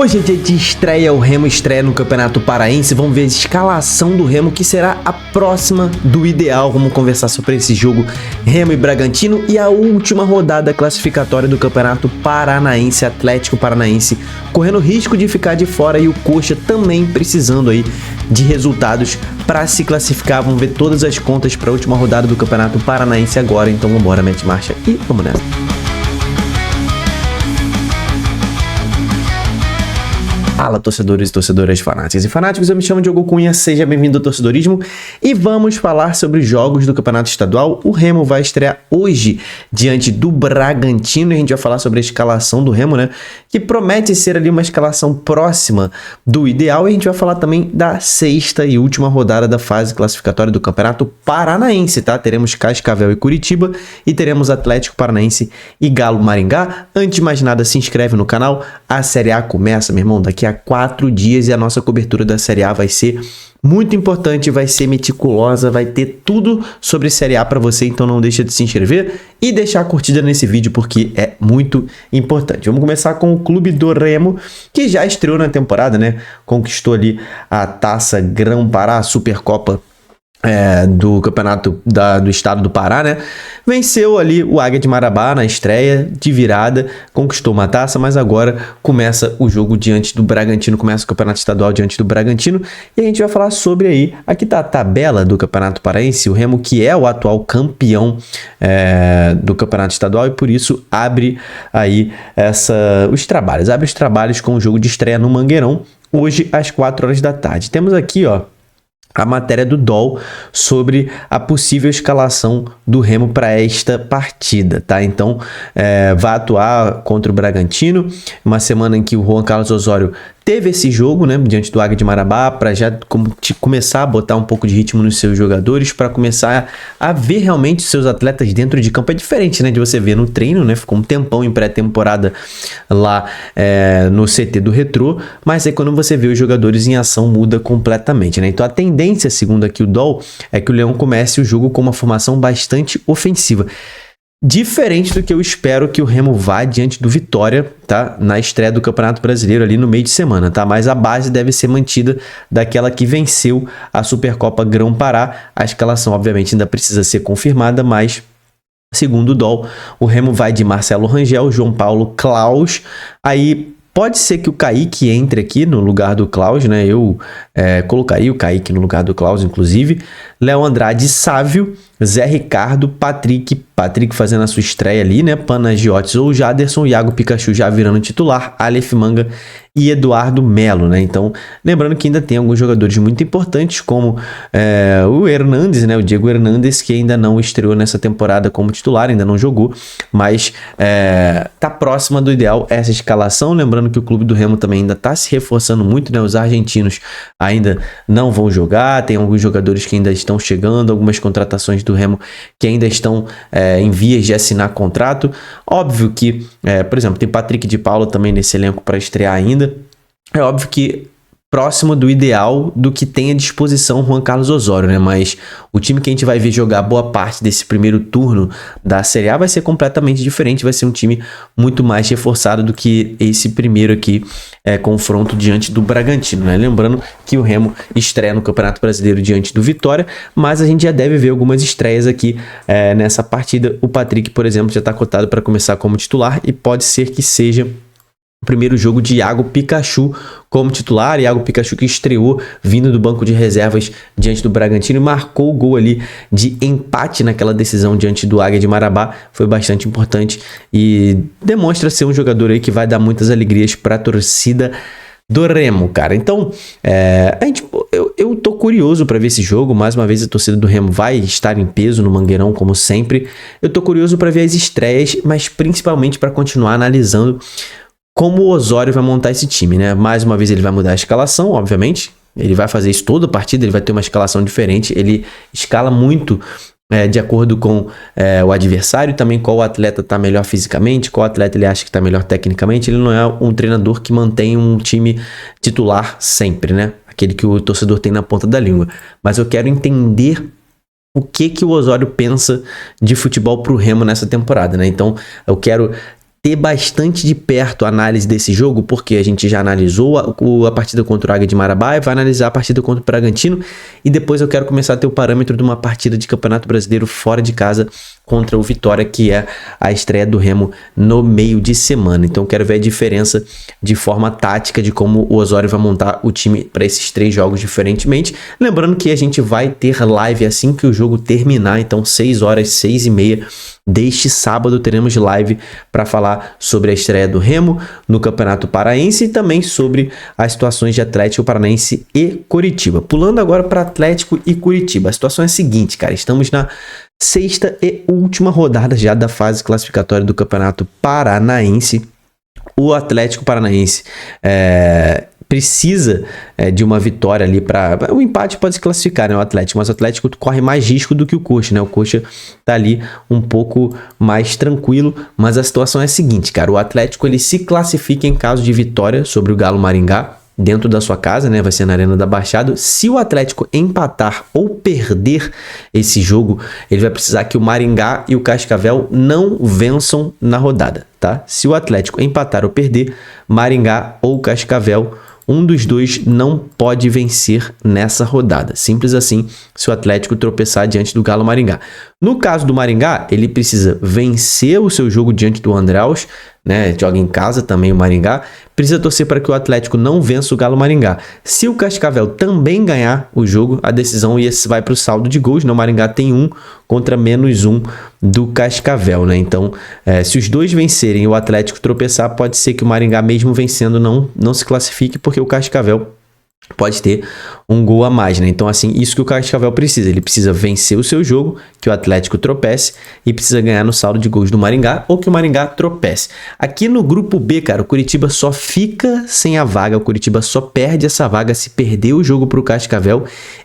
Hoje é dia de estreia, o Remo estreia no Campeonato Paraense. Vamos ver a escalação do Remo, que será a próxima do ideal. Vamos conversar sobre esse jogo Remo e Bragantino e a última rodada classificatória do Campeonato Paranaense. Atlético Paranaense correndo risco de ficar de fora e o Coxa também precisando aí de resultados para se classificar. Vamos ver todas as contas para a última rodada do Campeonato Paranaense agora. Então vamos embora, mete marcha e vamos nessa. Fala, torcedores e torcedoras, fanáticos e fanáticos, eu me chamo Diogo Cunha, seja bem-vindo ao Torcedorismo e vamos falar sobre jogos do Campeonato Estadual. O Remo vai estrear hoje diante do Bragantino e a gente vai falar sobre a escalação do Remo, né, que promete ser ali uma escalação próxima do ideal, e a gente vai falar também da sexta e última rodada da fase classificatória do Campeonato Paranaense, tá? Teremos Cascavel e Curitiba e teremos Atlético Paranaense e Galo Maringá. Antes de mais nada, se inscreve no canal, a Série A começa, meu irmão, daqui a 4 dias e a nossa cobertura da Série A vai ser muito importante, vai ser meticulosa, vai ter tudo sobre Série A para você, então não deixa de se inscrever e deixar a curtida nesse vídeo porque é muito importante. Vamos começar com o Clube do Remo, que já estreou na temporada, né? Conquistou ali a Taça Grão-Pará, a Supercopa do Campeonato do Estado do Pará, né? Venceu ali o Águia de Marabá na estreia de virada, conquistou uma taça, mas agora começa o jogo diante do Bragantino, começa o Campeonato Estadual diante do Bragantino, e a gente vai falar sobre aí, aqui tá a tabela do Campeonato Paraense, o Remo que é o atual campeão do Campeonato Estadual e por isso abre aí abre os trabalhos com o jogo de estreia no Mangueirão, hoje às 4 horas da tarde. Temos aqui, ó, a matéria do DOL sobre a possível escalação do Remo para esta partida, tá? Então, vai atuar contra o Bragantino, uma semana em que o Juan Carlos Osório teve esse jogo, né, diante do Águia de Marabá, para já começar a botar um pouco de ritmo nos seus jogadores, para começar a ver realmente os seus atletas dentro de campo. É diferente, né, de você ver no treino, né, ficou um tempão em pré-temporada lá no CT do Retrô, mas aí quando você vê os jogadores em ação muda completamente, né? Então a tendência, segundo aqui o DOL, é que o Leão comece o jogo com uma formação bastante ofensiva. Diferente do que eu espero que o Remo vá diante do Vitória, tá? Na estreia do Campeonato Brasileiro ali no meio de semana, tá? Mas a base deve ser mantida daquela que venceu a Supercopa Grão-Pará. A escalação, obviamente, ainda precisa ser confirmada, mas segundo o DOL, o Remo vai de Marcelo Rangel, João Paulo, Klaus, aí pode ser que o Kaique entre aqui no lugar do Klaus, né? Eu colocaria o Kaique no lugar do Klaus, inclusive. Léo Andrade, Sávio, Zé Ricardo, Patrick fazendo a sua estreia ali, né? Panagiotis ou Jaderson, Iago Pikachu já virando titular, Aleph Manga e Eduardo Melo, né? Então, lembrando que ainda tem alguns jogadores muito importantes, como o Hernandes, né? O Diego Hernandes, que ainda não estreou nessa temporada como titular, ainda não jogou, mas tá próxima do ideal essa escalação. Lembrando que o clube do Remo também ainda tá se reforçando muito, né? Os argentinos ainda não vão jogar, tem alguns jogadores que ainda estão chegando, algumas contratações do Remo que ainda estão em vias de assinar contrato. Óbvio que, por exemplo, tem Patrick de Paula também nesse elenco para estrear ainda. É óbvio que próximo do ideal do que tem à disposição Juan Carlos Osório, né? Mas o time que a gente vai ver jogar boa parte desse primeiro turno da Série A vai ser completamente diferente, vai ser um time muito mais reforçado do que esse primeiro aqui confronto diante do Bragantino, né? Lembrando que o Remo estreia no Campeonato Brasileiro diante do Vitória, mas a gente já deve ver algumas estreias aqui nessa partida. O Patrick, por exemplo, já está cotado para começar como titular e pode ser que seja o primeiro jogo de Iago Pikachu como titular. Iago Pikachu que estreou vindo do banco de reservas diante do Bragantino e marcou o gol ali de empate naquela decisão diante do Águia de Marabá. Foi bastante importante e demonstra ser um jogador aí que vai dar muitas alegrias para a torcida do Remo, cara. Então, eu tô curioso para ver esse jogo. Mais uma vez a torcida do Remo vai estar em peso no Mangueirão, como sempre. Eu tô curioso para ver as estreias, mas principalmente para continuar analisando como o Osório vai montar esse time, né? Mais uma vez ele vai mudar a escalação, obviamente. Ele vai fazer isso toda a partida, ele vai ter uma escalação diferente. Ele escala muito de acordo com o adversário, também qual atleta está melhor fisicamente, qual atleta ele acha que está melhor tecnicamente. Ele não é um treinador que mantém um time titular sempre, né? Aquele que o torcedor tem na ponta da língua. Mas eu quero entender o que o Osório pensa de futebol para o Remo nessa temporada, né? Então eu quero ter bastante de perto a análise desse jogo, porque a gente já analisou a partida contra o Águia de Marabá, vai analisar a partida contra o Bragantino, e depois eu quero começar a ter o parâmetro de uma partida de Campeonato Brasileiro fora de casa contra o Vitória, que é a estreia do Remo no meio de semana. Então eu quero ver a diferença de forma tática de como o Osório vai montar o time para esses 3 jogos diferentemente. Lembrando que a gente vai ter live assim que o jogo terminar, então 6 horas, 6h30 deste sábado teremos live para falar sobre a estreia do Remo no Campeonato Paraense e também sobre as situações de Atlético Paranaense e Coritiba. Pulando agora para Atlético e Coritiba, a situação é a seguinte, cara, estamos na 6ª e última rodada já da fase classificatória do Campeonato Paranaense. O Atlético Paranaense precisa de uma vitória ali para... O empate pode se classificar, né, o Atlético, mas o Atlético corre mais risco do que o Coxa, né? O Coxa tá ali um pouco mais tranquilo, mas a situação é a seguinte, cara, o Atlético ele se classifica em caso de vitória sobre o Galo Maringá, dentro da sua casa, né? Vai ser na Arena da Baixada. Se o Atlético empatar ou perder esse jogo, ele vai precisar que o Maringá e o Cascavel não vençam na rodada, tá? Se o Atlético empatar ou perder, Maringá ou Cascavel, um dos dois não pode vencer nessa rodada. Simples assim, se o Atlético tropeçar diante do Galo Maringá. No caso do Maringá, ele precisa vencer o seu jogo diante do Andraus, né? Joga em casa também o Maringá. Precisa torcer para que o Atlético não vença o Galo Maringá. Se o Cascavel também ganhar o jogo, a decisão vai para o saldo de gols, né? O Maringá tem 1 contra -1 do Cascavel, né? Então, se os dois vencerem e o Atlético tropeçar, pode ser que o Maringá, mesmo vencendo, não se classifique, porque o Cascavel pode ter um gol a mais, né? Então, assim, isso que o Cascavel precisa. Ele precisa vencer o seu jogo, que o Atlético tropece, e precisa ganhar no saldo de gols do Maringá, ou que o Maringá tropece. Aqui no grupo B, cara, o Coritiba só fica sem a vaga, o Coritiba só perde essa vaga se perder o jogo para o Cascavel,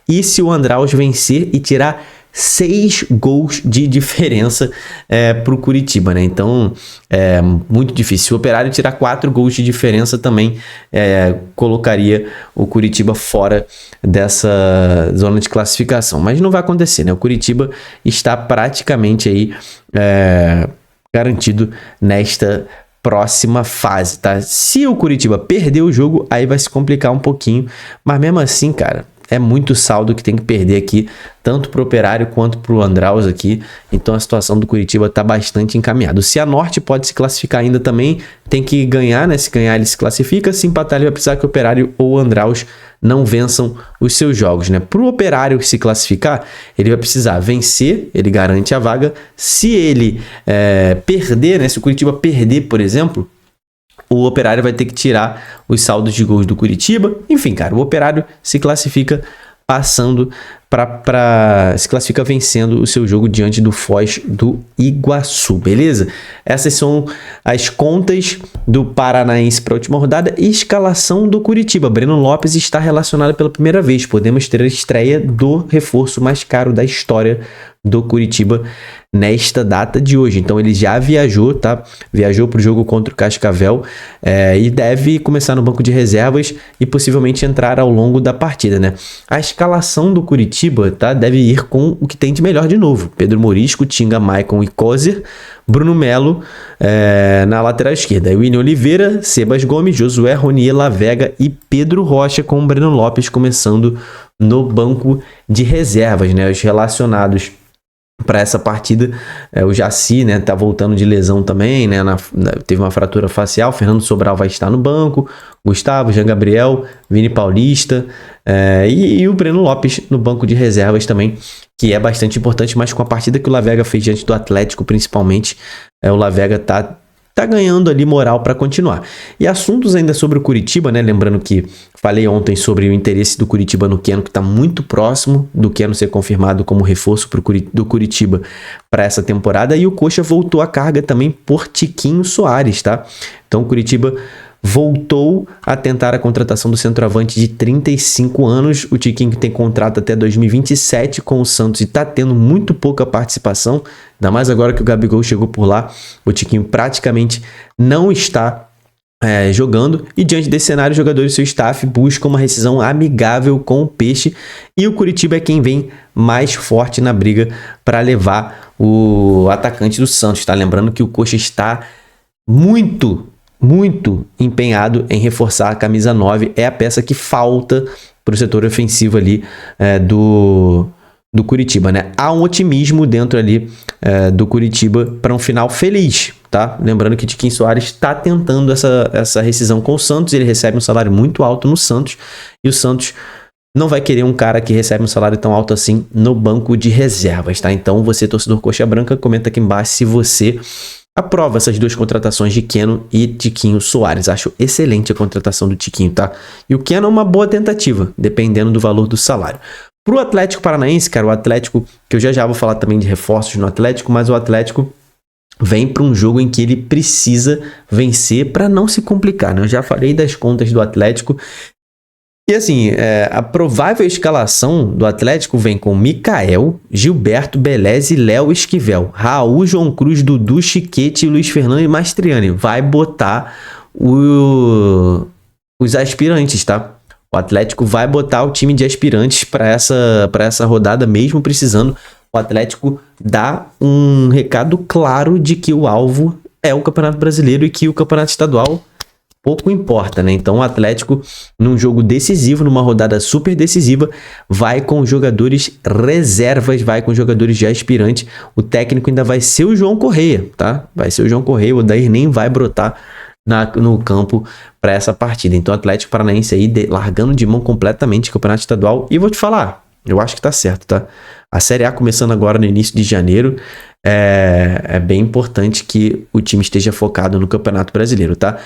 e se o Andraus vencer e tirar 6 gols de diferença para o Coritiba, né? Então é muito difícil. Se o Operário tirar 4 gols de diferença também colocaria o Coritiba fora dessa zona de classificação, mas não vai acontecer, né? O Coritiba está praticamente aí garantido nesta próxima fase, tá? Se o Coritiba perder o jogo, aí vai se complicar um pouquinho, mas mesmo assim, cara, é muito saldo que tem que perder aqui, tanto para o Operário quanto para o Andraus aqui. Então a situação do Coritiba está bastante encaminhada. O Cianorte pode se classificar ainda também, tem que ganhar, né? Se ganhar ele se classifica, se empatar ele vai precisar que o Operário ou o Andraus não vençam os seus jogos, né? Para o Operário se classificar, ele vai precisar vencer, ele garante a vaga. Se ele perder, né? Se o Coritiba perder, por exemplo, o Operário vai ter que tirar os saldos de gols do Coritiba. Enfim, cara, o Operário se classifica passando se classifica vencendo o seu jogo diante do Foz do Iguaçu, beleza? Essas são as contas do Paranaense para a última rodada e escalação do Coritiba. Breno Lopes está relacionado pela primeira vez. Podemos ter a estreia do reforço mais caro da história do Coritiba nesta data de hoje. Então ele já viajou, tá? Viajou para o jogo contra o Cascavel e deve começar no banco de reservas e possivelmente entrar ao longo da partida, né? A escalação do Coritiba, tá? Deve ir com o que tem de melhor de novo. Pedro Morisco, Tinga, Maicon e Kozer, Bruno Melo na lateral esquerda, William Oliveira, Sebas Gomes, Josué, Ronier, Lavega e Pedro Rocha, com o Breno Lopes começando no banco de reservas, né? Os relacionados para essa partida, o Jaci, né, tá voltando de lesão também, né, teve uma fratura facial. Fernando Sobral vai estar no banco, Gustavo, Jean Gabriel, Vini Paulista e o Breno Lopes no banco de reservas também, que é bastante importante, mas com a partida que o Lavega fez diante do Atlético, principalmente, o Lavega tá ganhando ali moral para continuar. E assuntos ainda sobre o Coritiba, né? Lembrando que falei ontem sobre o interesse do Coritiba no Keno, que está muito próximo do Keno ser confirmado como reforço do Coritiba para essa temporada. E o Coxa voltou à carga também por Tiquinho Soares, tá? Então o Coritiba voltou a tentar a contratação do centroavante de 35 anos. O Tiquinho que tem contrato até 2027 com o Santos e está tendo muito pouca participação. Ainda mais agora que o Gabigol chegou por lá. O Tiquinho praticamente não está jogando. E diante desse cenário, os jogadores e seu staff buscam uma rescisão amigável com o Peixe. E o Coritiba é quem vem mais forte na briga para levar o atacante do Santos. Tá? Lembrando que o Coxa está muito empenhado em reforçar a camisa 9. É a peça que falta para o setor ofensivo ali do Curitiba, né? Há um otimismo dentro ali do Curitiba para um final feliz, tá? Lembrando que Tiquinho Soares está tentando essa rescisão com o Santos. Ele recebe um salário muito alto no Santos e o Santos não vai querer um cara que recebe um salário tão alto assim no banco de reservas, tá? Então você, torcedor coxa branca, comenta aqui embaixo se você aprova essas duas contratações de Keno e Tiquinho Soares. Acho excelente a contratação do Tiquinho, tá? E o Keno é uma boa tentativa, dependendo do valor do salário. Pro Atlético Paranaense, cara, o Atlético, que eu já vou falar também de reforços no Atlético, mas o Atlético vem para um jogo em que ele precisa vencer para não se complicar, né? Eu já falei das contas do Atlético. E assim, a provável escalação do Atlético vem com Mikael, Gilberto, Beleze, Léo, Esquivel, Raul, João Cruz, Dudu, Chiquete, Luiz Fernando e Mastriani. Vai botar os aspirantes, tá? O Atlético vai botar o time de aspirantes para essa rodada, mesmo precisando. O Atlético dá um recado claro de que o alvo é o Campeonato Brasileiro e que o Campeonato Estadual pouco importa, né? Então o Atlético, num jogo decisivo, numa rodada super decisiva, vai com jogadores reservas, vai com jogadores de aspirante. O técnico ainda vai ser o João Correia, tá? Vai ser o João Correia, o Odair nem vai brotar no campo para essa partida. Então o Atlético Paranaense aí largando de mão completamente o Campeonato Estadual. E vou te falar, eu acho que tá certo, tá? A Série A começando agora no início de janeiro, é bem importante que o time esteja focado no Campeonato Brasileiro, tá?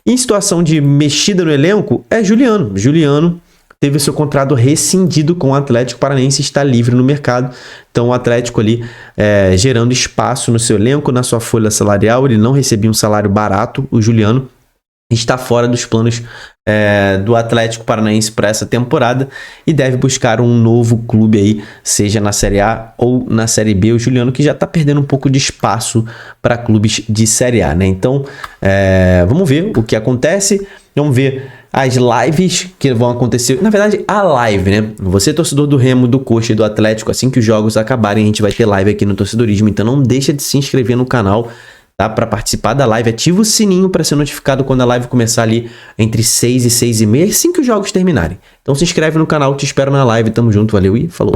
Em situação de mexida no elenco, é Juliano. Juliano teve o seu contrato rescindido com o Atlético Paranaense, está livre no mercado. Então o Atlético ali gerando espaço no seu elenco, na sua folha salarial. Ele não recebia um salário barato, o Juliano está fora dos planos do Atlético Paranaense para essa temporada e deve buscar um novo clube aí, seja na Série A ou na Série B. O Juliano que já está perdendo um pouco de espaço para clubes de Série A, né? Então vamos ver o que acontece, vamos ver as lives que vão acontecer. Na verdade, a live, né? Você, torcedor do Remo, do Coxa e do Atlético, assim que os jogos acabarem, a gente vai ter live aqui no Torcedorismo, então não deixa de se inscrever no canal, tá? Para participar da live, ativa o sininho para ser notificado quando a live começar ali entre 6 e 6 e meia, assim que os jogos terminarem. Então se inscreve no canal, te espero na live, tamo junto, valeu e falou!